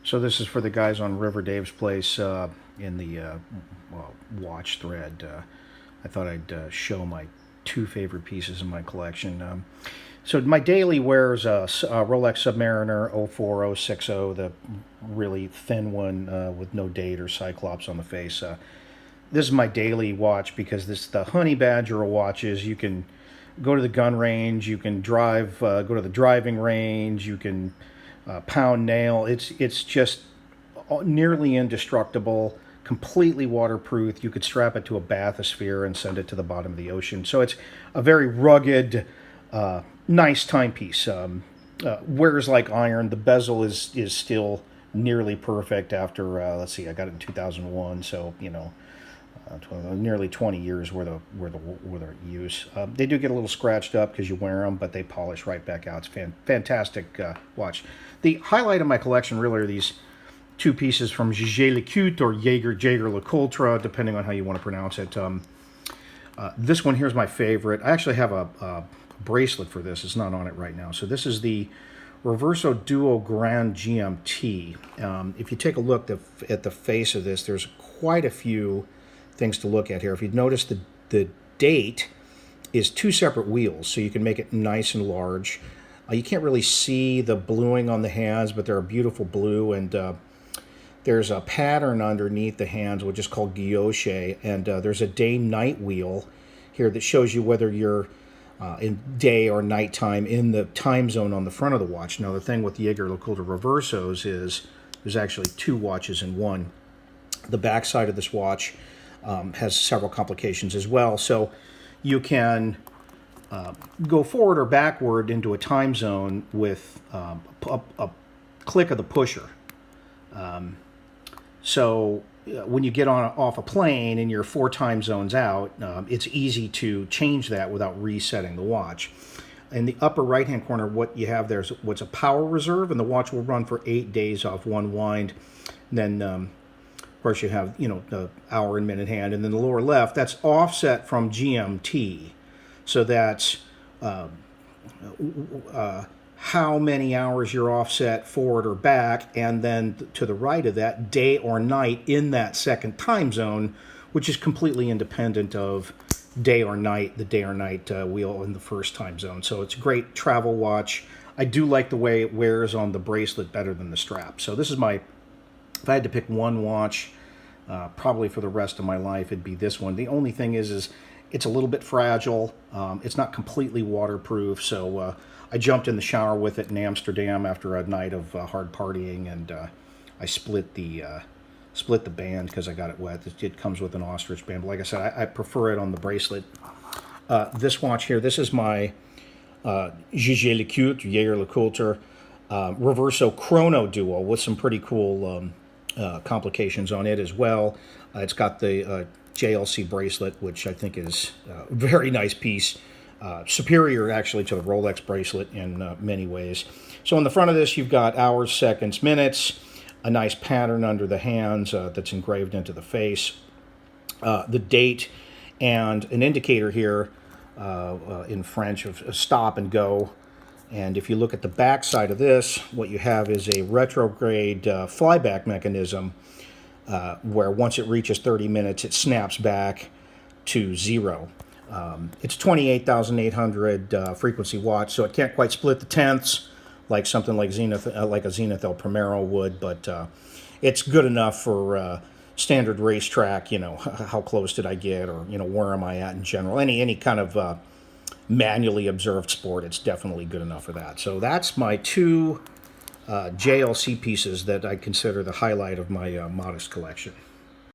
So this is for the guys on River Dave's Place in the watch thread. I thought I'd show my two favorite pieces in my collection. So my daily wears a Rolex Submariner 04060, the really thin one with no date or cyclops on the face. This is my daily watch because this the Honey Badger of watches. You can go to the gun range, you can drive, go to the driving range, you can pound nail. It's just nearly indestructible, completely waterproof. You could strap it to a bathysphere and send it to the bottom of the ocean. So it's a very rugged, nice timepiece. Wears like iron. The bezel is still nearly perfect after let's see, I got it in 2001, so nearly 20 years worth of use. They do get a little scratched up because you wear them, but they polish right back out. It's fantastic watch. The highlight of my collection really are these two pieces from JLC or Jaeger-LeCoultre, depending on how you want to pronounce it. This one here is my favorite. I actually have a bracelet for this. It's not on it right now. So this is the Reverso Duo Grand GMT. If you take a look at the face of this, there's quite a few things to look at here. If you'd notice, the date is two separate wheels, so you can make it nice and large. You can't really see the bluing on the hands, but they're a beautiful blue, and there's a pattern underneath the hands, which is called guilloche, and there's a day-night wheel here that shows you whether you're in day or nighttime in the time zone on the front of the watch. Now, the thing with Jaeger-LeCoultre Reversos is there's actually two watches in one. The back side of this watch has several complications as well. So you can go forward or backward into a time zone with a click of the pusher. So when you get off a plane and you're 4 time zones out, it's easy to change that without resetting the watch. In the upper right-hand corner, what you have there is what's a power reserve, and the watch will run for 8 days off one wind. And then, of course, you have the hour and minute hand, and then the lower left, that's offset from GMT. So that's how many hours you're offset forward or back, and then to the right of that, day or night in that second time zone, which is completely independent of day or night, the day or night wheel in the first time zone. So it's a great travel watch. I do like the way it wears on the bracelet better than the strap. So this is my, if I had to pick one watch, probably for the rest of my life, it'd be this one. The only thing is it's a little bit fragile. It's not completely waterproof, so I jumped in the shower with it in Amsterdam after a night of hard partying, and I split the band because I got it wet. It comes with an ostrich band, but like I said, I prefer it on the bracelet. This watch here, this is my Jaeger-LeCoultre Reverso Chrono Duo with some pretty cool complications on it as well. It's got the JLC bracelet, which I think is a very nice piece. Superior, actually, to the Rolex bracelet in many ways. So on the front of this, you've got hours, seconds, minutes, a nice pattern under the hands that's engraved into the face, the date, and an indicator here in French of stop and go. And if you look at the back side of this, what you have is a retrograde flyback mechanism where once it reaches 30 minutes, it snaps back to 0. It's 28,800 frequency watts, so it can't quite split the tenths like something like Zenith, like a Zenith El Primero would, but it's good enough for standard racetrack. How close did I get, or where am I at in general? Any kind of manually observed sport, it's definitely good enough for that. So that's my two JLC pieces that I consider the highlight of my modest collection.